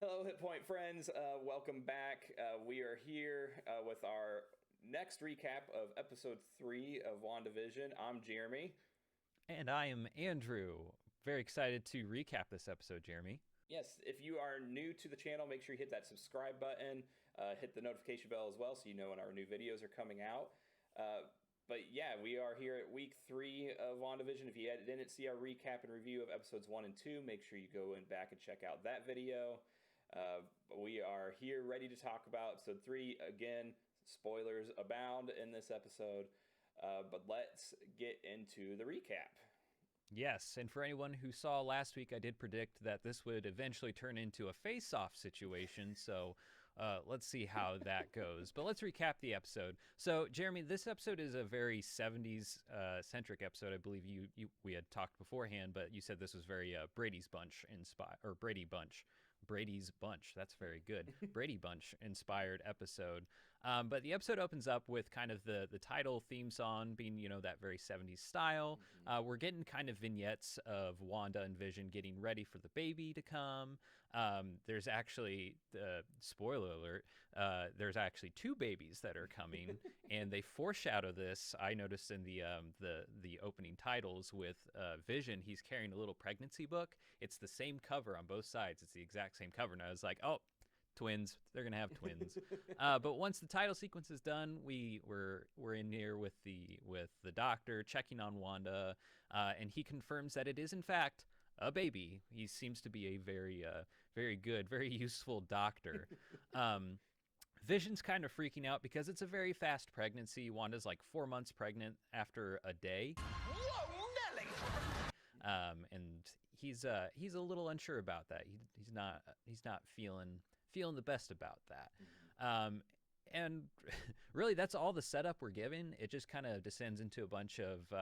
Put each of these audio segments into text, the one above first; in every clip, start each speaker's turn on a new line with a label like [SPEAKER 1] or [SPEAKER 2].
[SPEAKER 1] Hello, HitPoint friends. Welcome back. We are here with our next recap of episode 3 of WandaVision. I'm Jeremy.
[SPEAKER 2] And I am Andrew. Very excited to recap this episode, Jeremy.
[SPEAKER 1] Yes, if you are new to the channel, make sure you hit that subscribe button, hit the notification bell as well so you know when our new videos are coming out. But yeah, we are here at week 3 of WandaVision. If you didn't see our recap and review of episodes 1 and 2, make sure you go back and check out that video. We are here ready to talk about episode 3. Again, spoilers abound in this episode. But let's get into the recap.
[SPEAKER 2] Yes, and for anyone who saw last week, I did predict that this would eventually turn into a face-off situation, so let's see how that goes. But let's recap the episode. So, Jeremy, this episode is a very 70s centric episode. I believe we had talked beforehand, but you said this was very Brady's Bunch inspired, or Brady's Bunch. That's very good. Brady Bunch inspired episode. But the episode opens up with kind of the title theme song being, that very 70s style. We're getting kind of vignettes of Wanda and Vision getting ready for the baby to come. There's actually, spoiler alert, there's actually 2 babies that are coming, and they foreshadow this. I noticed in the opening titles with Vision, he's carrying a little pregnancy book. It's the same cover on both sides. It's the exact same cover. And I was like, oh, twins. They're gonna have twins. But once the title sequence is done, we're in here with the doctor checking on Wanda, and he confirms that it is in fact a baby. He seems to be a very good, very useful doctor. Vision's kind of freaking out because it's a very fast pregnancy. Wanda's like 4 months pregnant after a day.
[SPEAKER 3] Whoa, Nelly!
[SPEAKER 2] And he's a little unsure about that. He's not feeling the best about that. And really, that's all the setup we're given. It just kind of descends into a bunch of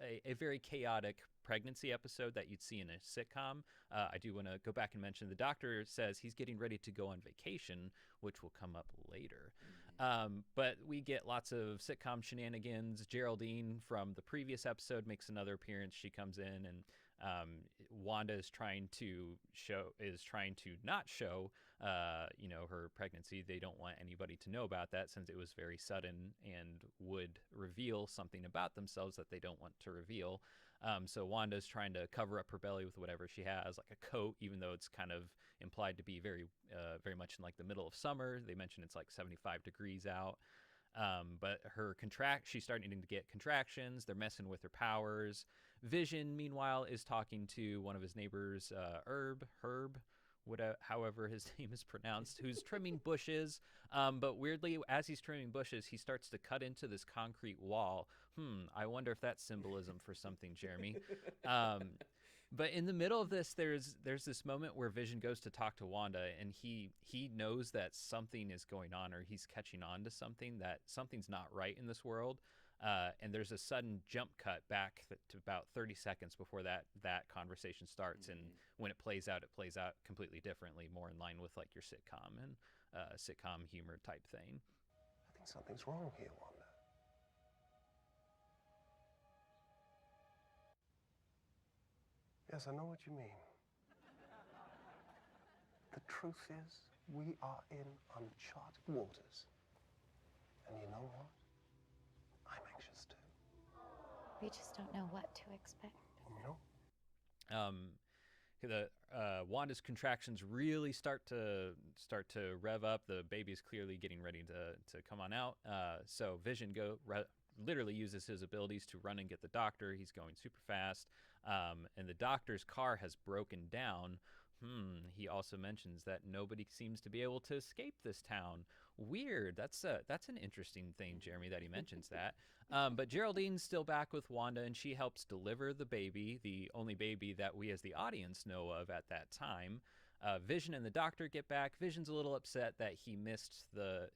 [SPEAKER 2] a very chaotic pregnancy episode that you'd see in a sitcom. I do want to go back and mention the doctor says he's getting ready to go on vacation, which will come up later. But we get lots of sitcom shenanigans. Geraldine from the previous episode makes another appearance. She comes in, and Wanda is trying to not show her pregnancy. They don't want anybody to know about that since it was very sudden and would reveal something about themselves that they don't want to reveal. So Wanda's trying to cover up her belly with whatever she has, like a coat, even though it's kind of implied to be very much in like the middle of summer. They mention it's like 75 degrees out. But she's starting to get contractions. They're messing with her powers. Vision, meanwhile, is talking to one of his neighbors, Herb, however his name is pronounced, who's trimming bushes. But weirdly, as he's trimming bushes, he starts to cut into this concrete wall. I wonder if that's symbolism for something, Jeremy. But in the middle of this, there's this moment where Vision goes to talk to Wanda, and he knows that something is going on, or he's catching on to something, that something's not right in this world. And there's a sudden jump cut back to about 30 seconds before that conversation starts. And when it plays out completely differently, more in line with like your sitcom and sitcom humor type thing.
[SPEAKER 3] I think something's wrong here, Wanda. Yes, I know what you mean. The truth is, we are in uncharted waters. And you know what? I'm anxious too.
[SPEAKER 4] We just don't know what to expect.
[SPEAKER 3] No.
[SPEAKER 2] Wanda's contractions really start to rev up. The baby's clearly getting ready to come on out. So Vision literally uses his abilities to run and get the doctor. He's going super fast, and the doctor's car has broken down. He also mentions that nobody seems to be able to escape this town. Weird. That's an interesting thing, Jeremy, that he mentions that. But Geraldine's still back with Wanda, and she helps deliver the baby, the only baby that we as the audience know of at that time. Vision and the doctor get back. Vision's a little upset that he missed the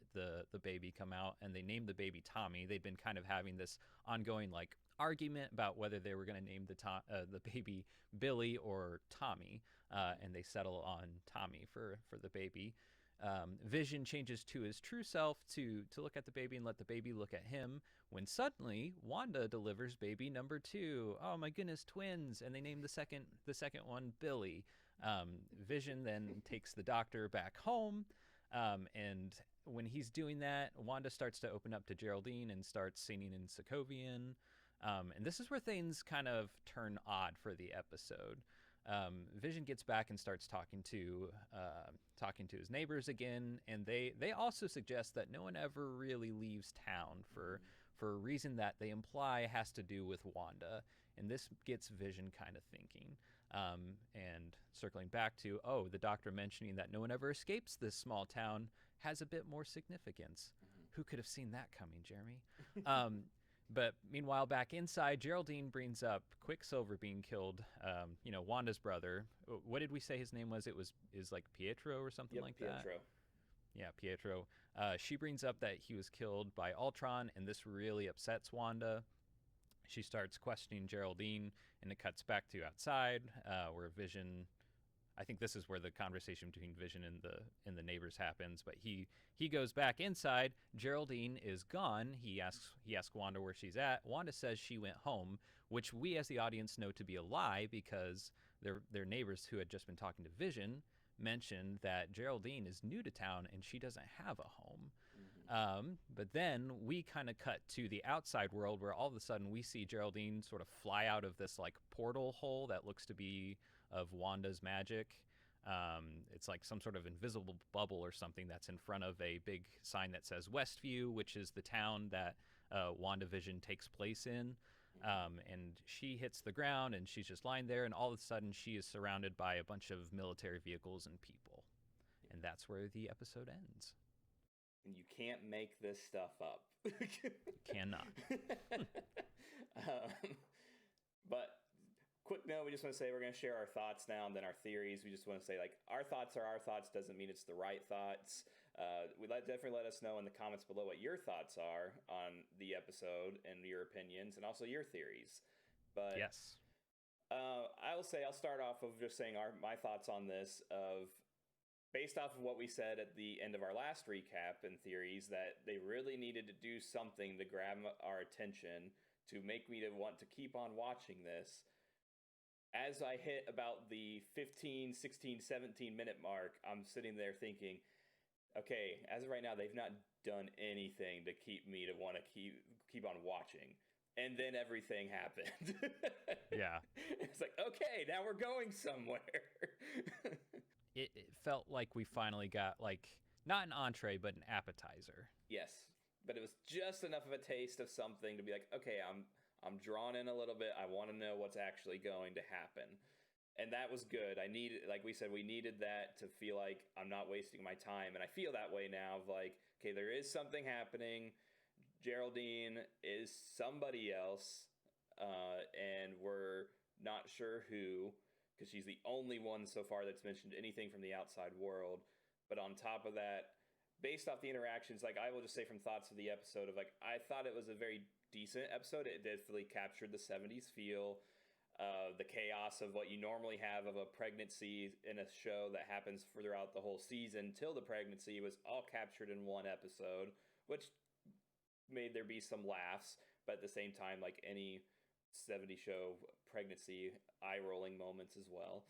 [SPEAKER 2] baby come out, and they named the baby Tommy. They'd been kind of having this ongoing argument about whether they were going to name the baby Billy or Tommy, and they settle on Tommy for the baby. Vision changes to his true self to look at the baby and let the baby look at him, when suddenly Wanda delivers baby number 2. Oh my goodness, twins! And they name the second one Billy. Vision then takes the doctor back home, and when he's doing that, Wanda starts to open up to Geraldine and starts singing in Sokovian. And this is where things kind of turn odd for the episode. Vision gets back and starts talking to his neighbors again, and they also suggest that no one ever really leaves town for a reason that they imply has to do with Wanda. And this gets Vision kind of thinking. And circling back to, the doctor mentioning that no one ever escapes this small town has a bit more significance. Who could have seen that coming, Jeremy? But meanwhile, back inside, Geraldine brings up Quicksilver being killed, Wanda's brother. What did we say his name was? Is like Pietro or something like that?
[SPEAKER 1] Pietro.
[SPEAKER 2] Yeah, Pietro. She brings up that he was killed by Ultron, and this really upsets Wanda. She starts questioning Geraldine, and it cuts back to outside, where Vision. I think this is where the conversation between Vision and the neighbors happens. But he goes back inside. Geraldine is gone. He asks Wanda where she's at. Wanda says she went home, which we as the audience know to be a lie because their neighbors who had just been talking to Vision mentioned that Geraldine is new to town and she doesn't have a home. But then we kind of cut to the outside world where all of a sudden we see Geraldine sort of fly out of this like portal hole that looks to be of Wanda's magic. It's like some sort of invisible bubble or something that's in front of a big sign that says Westview, which is the town that WandaVision takes place in. And she hits the ground and she's just lying there, and all of a sudden she is surrounded by a bunch of military vehicles and people. And that's where the episode ends.
[SPEAKER 1] And you can't make this stuff up.
[SPEAKER 2] Cannot.
[SPEAKER 1] But quick note, we just want to say we're going to share our thoughts now and then our theories. We just want to say, like, our thoughts are our thoughts doesn't mean it's the right thoughts. Definitely let us know in the comments below what your thoughts are on the episode and your opinions and also your theories. But
[SPEAKER 2] yes.
[SPEAKER 1] I'll start off of just saying my thoughts on this based off of what we said at the end of our last recap and theories, that they really needed to do something to grab our attention to make me to want to keep on watching this. As I hit about the 15, 16, 17 minute mark, I'm sitting there thinking, okay, as of right now, they've not done anything to keep me to want to keep on watching. And then everything happened.
[SPEAKER 2] Yeah.
[SPEAKER 1] It's like, okay, now we're going somewhere.
[SPEAKER 2] It felt like we finally got, like, not an entree, but an appetizer.
[SPEAKER 1] Yes, but it was just enough of a taste of something to be like, okay, I'm drawn in a little bit. I want to know what's actually going to happen. And that was good. Like we said, we needed that to feel like I'm not wasting my time. And I feel that way now of like, okay, there is something happening. Geraldine is somebody else, and we're not sure who, because she's the only one so far that's mentioned anything from the outside world. But on top of that, based off the interactions, like I will just say from thoughts of the episode of like, I thought it was a very decent episode. It definitely captured the 70s feel, the chaos of what you normally have of a pregnancy in a show that happens throughout the whole season till the pregnancy was all captured in one episode, which made there be some laughs, but at the same time, like any 70 show, pregnancy eye-rolling moments as well.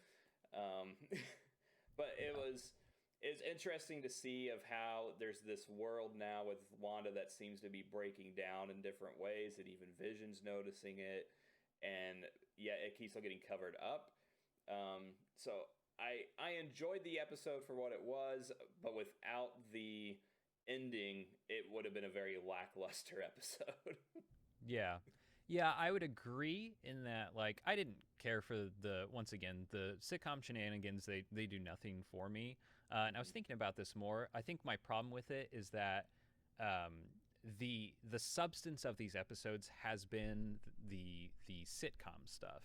[SPEAKER 1] But it's interesting to see of how there's this world now with Wanda that seems to be breaking down in different ways, and even Vision's noticing it, and yeah, it keeps on getting covered up. So I enjoyed the episode for what it was, but without the ending, it would have been a very lackluster episode.
[SPEAKER 2] Yeah, I would agree in that, like, I didn't care for the sitcom shenanigans. They do nothing for me. And I was thinking about this more. I think my problem with it is that the substance of these episodes has been the sitcom stuff.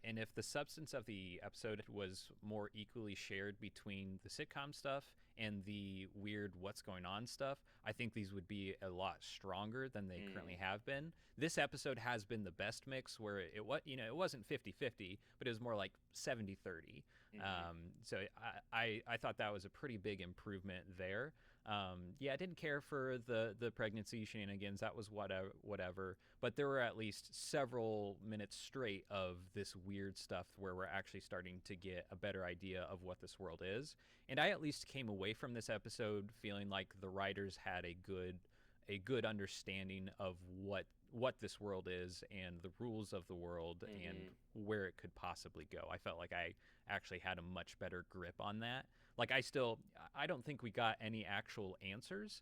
[SPEAKER 2] And if the substance of the episode was more equally shared between the sitcom stuff and the weird what's going on stuff, I think these would be a lot stronger than they currently have been. This episode has been the best mix where it wasn't 50-50, but it was more like 70-30. So I thought that was a pretty big improvement there. Yeah, I didn't care for the pregnancy shenanigans. That was whatever. But there were at least several minutes straight of this weird stuff where we're actually starting to get a better idea of what this world is. And I at least came away from this episode feeling like the writers had a good understanding of what this world is and the rules of the world and where it could possibly go. I felt like I actually had a much better grip on that. Like I don't think we got any actual answers,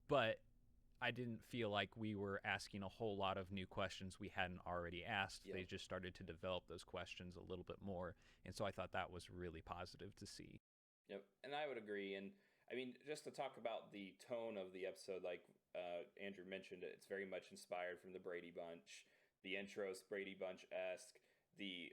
[SPEAKER 2] but I didn't feel like we were asking a whole lot of new questions we hadn't already asked.
[SPEAKER 1] Yep.
[SPEAKER 2] They just started to develop those questions a little bit more, and so I thought that was really positive to see.
[SPEAKER 1] Yep, and I would agree. And I mean, just to talk about the tone of the episode, like Andrew mentioned, it's very much inspired from the Brady Bunch. The intro's Brady Bunch-esque. The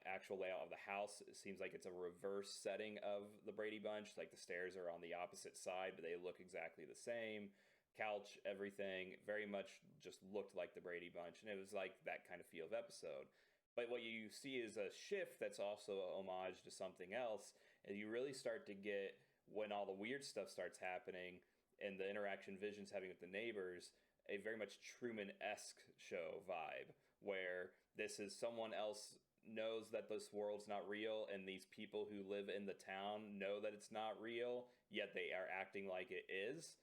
[SPEAKER 1] actual layout of the house, it seems like it's a reverse setting of the Brady Bunch. Like the stairs are on the opposite side, but they look exactly the same. Couch, everything, very much just looked like the Brady Bunch. And it was like that kind of feel of episode. But what you see is a shift that's also a homage to something else. And you really start to get, when all the weird stuff starts happening and the interaction Vision's having with the neighbors, a very much Truman-esque show vibe, where this is someone else knows that this world's not real, and these people who live in the town know that it's not real, yet they are acting like it is.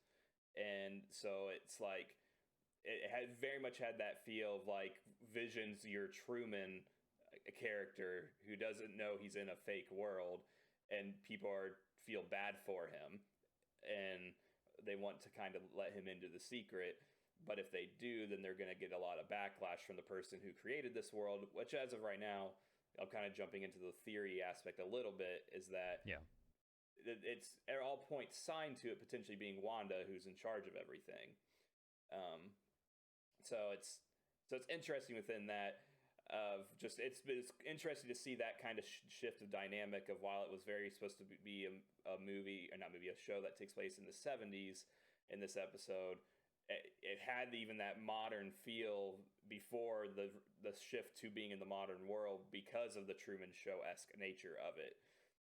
[SPEAKER 1] And so it's like, it had very much had that feel of like Vision's your Truman character who doesn't know he's in a fake world, and people feel bad for him, and they want to kind of let him into the secret. But if they do, then they're going to get a lot of backlash from the person who created this world, which as of right now, I'm kind of jumping into the theory aspect a little bit, is that it's at all points signed to it potentially being Wanda who's in charge of everything. So it's interesting within that of just, it's interesting to see that kind of shift of dynamic of, while it was very supposed to be a movie, or not movie, a show that takes place in the 70s in this episode, it had even that modern feel before the shift to being in the modern world because of the Truman Show-esque nature of it.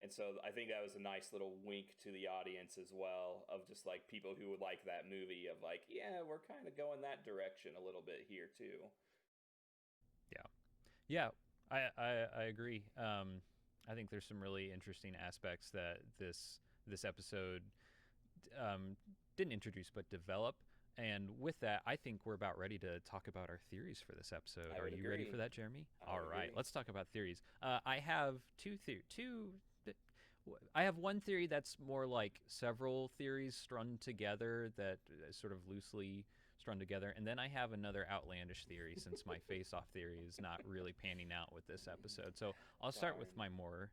[SPEAKER 1] And so I think that was a nice little wink to the audience as well, of just like people who would like that movie, of like, yeah, we're kind of going that direction a little bit here too.
[SPEAKER 2] Yeah, I agree. I think there's some really interesting aspects that this episode didn't introduce but develop. And with that, I think we're about ready to talk about our theories for this episode. Are you ready for that, Jeremy? All right, let's talk about theories. I have I have one theory that's more like several theories strung together, that sort of loosely strung together, and then I have another outlandish theory, since my face-off theory is not really panning out with this episode. So I'll start with my more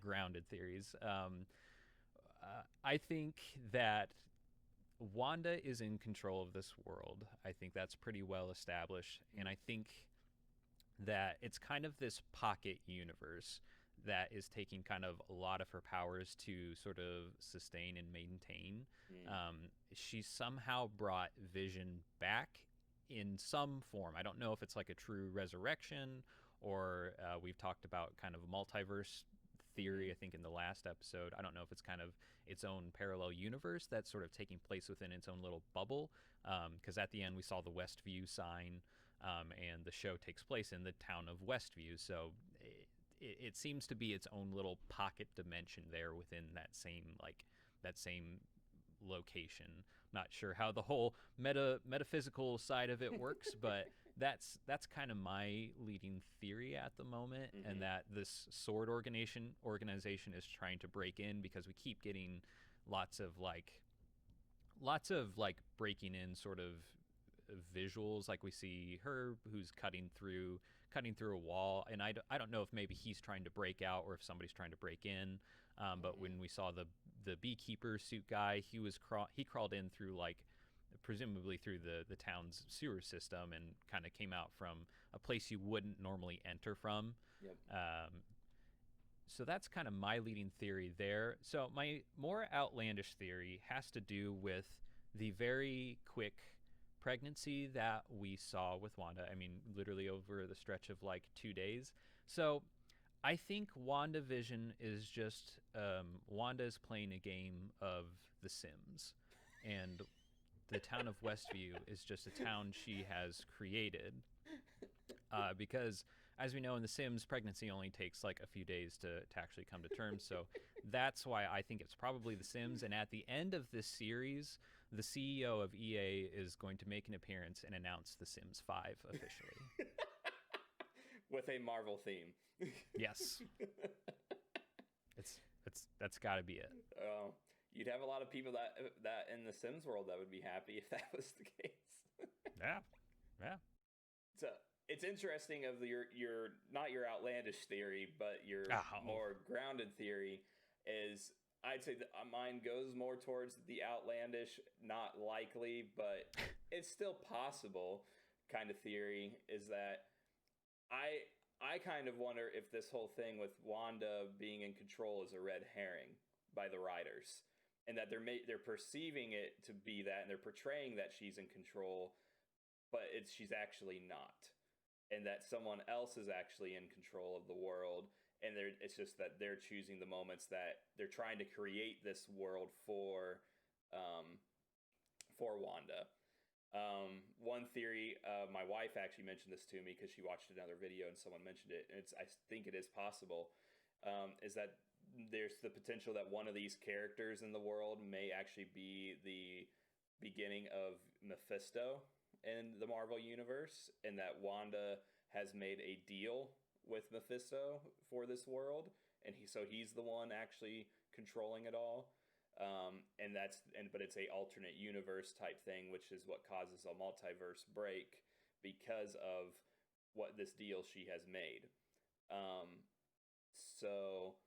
[SPEAKER 2] grounded theories. I think that Wanda is in control of this world. I think that's pretty well established, and I think that it's kind of this pocket universe that is taking kind of a lot of her powers to sort of sustain and maintain. She somehow brought Vision back in some form. I don't know if it's like a true resurrection, or we've talked about kind of a multiverse theory, I think, in the last episode. I don't know if it's kind of its own parallel universe that's sort of taking place within its own little bubble, because at the end we saw the Westview sign, and the show takes place in the town of Westview, so it seems to be its own little pocket dimension there within that same location. Not sure how the whole metaphysical side of it works, but that's kind of my leading theory at the moment, and that this sword organization is trying to break in, because we keep getting lots of breaking in sort of visuals. Like we see her who's cutting through a wall, and I don't know if maybe he's trying to break out or if somebody's trying to break in, but when we saw the beekeeper suit guy, he crawled in through, like, presumably through the town's sewer system, and kind of came out from a place you wouldn't normally enter from. So that's kind of my leading theory there. So my more outlandish theory has to do with the very quick pregnancy that we saw with Wanda. I mean, literally over the stretch of like 2 days. So I think WandaVision is just Wanda is playing a game of The Sims, and the town of Westview is just a town she has created. Because, as we know in The Sims, pregnancy only takes like a few days to actually come to terms. So that's why I think it's probably The Sims. And at the end of this series, the CEO of EA is going to make an appearance and announce The Sims 5 officially.
[SPEAKER 1] With a Marvel theme.
[SPEAKER 2] Yes. That's got to be it.
[SPEAKER 1] You'd have a lot of people that in the Sims world that would be happy if that was the case.
[SPEAKER 2] Yeah.
[SPEAKER 1] So it's interesting of your not your outlandish theory, but your more grounded theory is, I'd say that mine goes more towards the outlandish, not likely, but it's still possible kind of theory, is that I kind of wonder if this whole thing with Wanda being in control is a red herring by the writers, and that they're perceiving it to be that, and they're portraying that she's in control, but she's actually not, and that someone else is actually in control of the world, and it's just that they're choosing the moments that they're trying to create this world for Wanda. One theory, my wife actually mentioned this to me because she watched another video and someone mentioned it, and I think it is possible, is that there's the potential that one of these characters in the world may actually be the beginning of Mephisto in the Marvel universe, and that Wanda has made a deal with Mephisto for this world, and he's the one actually controlling it all. But it's a alternate universe type thing, which is what causes a multiverse break because of what this deal she has made. So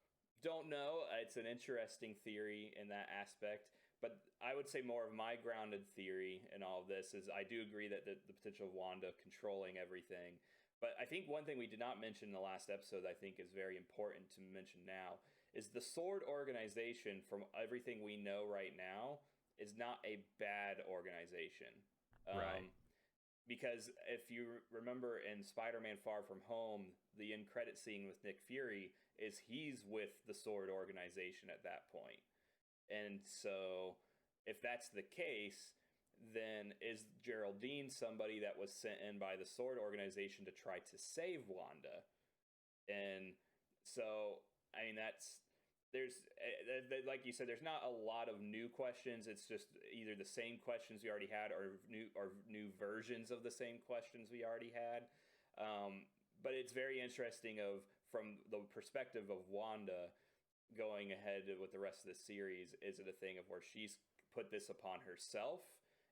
[SPEAKER 1] don't know. It's an interesting theory in that aspect, but I would say more of my grounded theory in all of this is I do agree that the potential of Wanda controlling everything. But I think one thing we did not mention in the last episode I think is very important to mention now is the Sword organization, from everything we know right now, is not a bad organization.
[SPEAKER 2] Right.
[SPEAKER 1] Because if you remember in Spider-Man Far From Home, the end credit scene with Nick Fury is he's with the Sword organization at that point. And so if that's the case, then is Geraldine somebody that was sent in by the Sword organization to try to save Wanda? And so, I mean, there's like you said, there's not a lot of new questions. It's just either the same questions we already had or new versions of the same questions we already had. But it's very interesting from the perspective of Wanda going ahead with the rest of the series. Is it a thing of where she's put this upon herself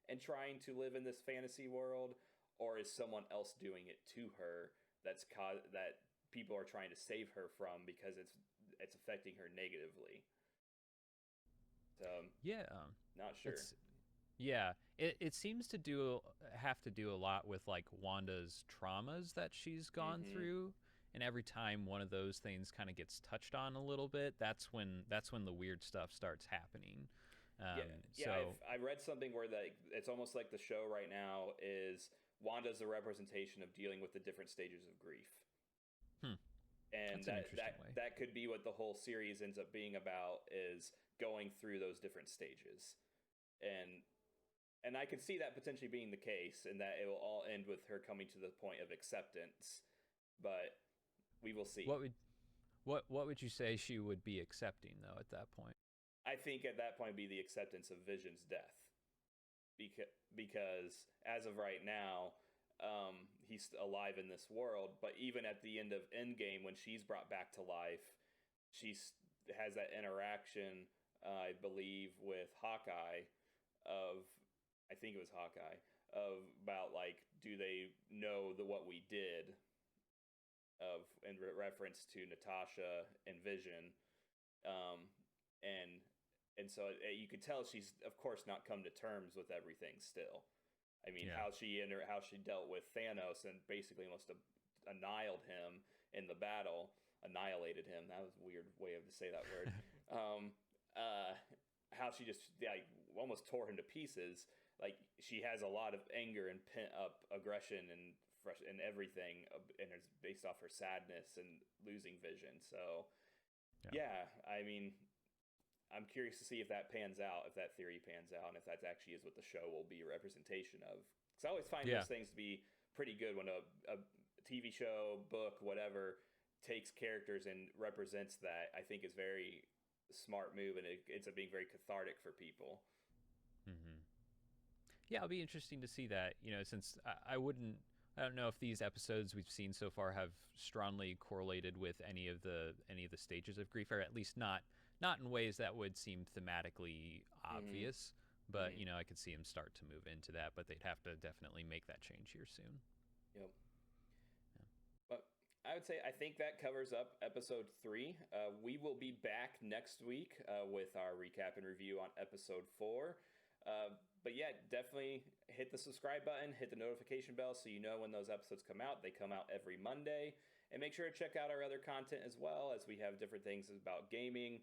[SPEAKER 1] and trying to live in this fantasy world, or is someone else doing it to her that people are trying to save her from because it's affecting her negatively? So not sure.
[SPEAKER 2] It seems to have to do a lot with like Wanda's traumas that she's gone through, and every time one of those things kind of gets touched on a little bit, that's when the weird stuff starts happening.
[SPEAKER 1] I read something where it's almost like the show right now is Wanda's a representation of dealing with the different stages of grief. And that could be what the whole series ends up being about, is going through those different stages. And I could see that potentially being the case, and that it will all end with her coming to the point of acceptance. But we will see.
[SPEAKER 2] What would you say she would be accepting though at that point?
[SPEAKER 1] I think at that point be the acceptance of Vision's death. Because as of right now, he's alive in this world, but even at the end of Endgame, when she's brought back to life, she has that interaction, I believe, with Hawkeye about like, do they know what we did, in reference to Natasha and Vision, and so you could tell she's of course not come to terms with everything still. I mean, how she dealt with Thanos and basically almost annihilated him in the battle. Annihilated him. That was a weird way to say that word. How she just almost tore him to pieces. Like, she has a lot of anger and pent up aggression and fresh and everything, and it's based off her sadness and losing vision. So yeah, I mean, I'm curious to see if that pans out, if that theory pans out, and if that actually is what the show will be a representation of. Because I always find those things to be pretty good when a TV show, book, whatever, takes characters and represents that. I think is very smart move, and it ends up being very cathartic for people.
[SPEAKER 2] Yeah, it'll be interesting to see that, since I don't know if these episodes we've seen so far have strongly correlated with any of the stages of grief, or at least not in ways that would seem thematically obvious. But I could see them start to move into that, but they'd have to definitely make that change here soon.
[SPEAKER 1] Yep. Yeah. But I would say I think that covers up episode 3. We will be back next week with our recap and review on episode 4. But yeah, definitely hit the subscribe button, hit the notification bell so you know when those episodes come out. They come out every Monday. And make sure to check out our other content as well, as we have different things about gaming,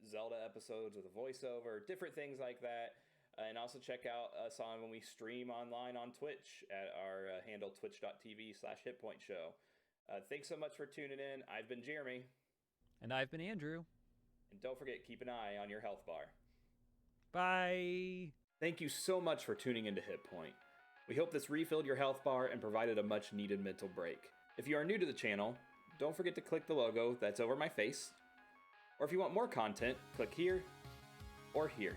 [SPEAKER 1] Zelda episodes with a voiceover, different things like that. And also check out us on when we stream online on Twitch at our handle twitch.tv/HitPoint show. Thanks so much for tuning in. I've been Jeremy.
[SPEAKER 2] And I've been Andrew.
[SPEAKER 1] And don't forget, keep an eye on your health bar.
[SPEAKER 2] Bye.
[SPEAKER 1] Thank you so much for tuning into HitPoint. We hope this refilled your health bar and provided a much needed mental break. If you are new to the channel, don't forget to click the logo that's over my face. Or if you want more content, click here or here.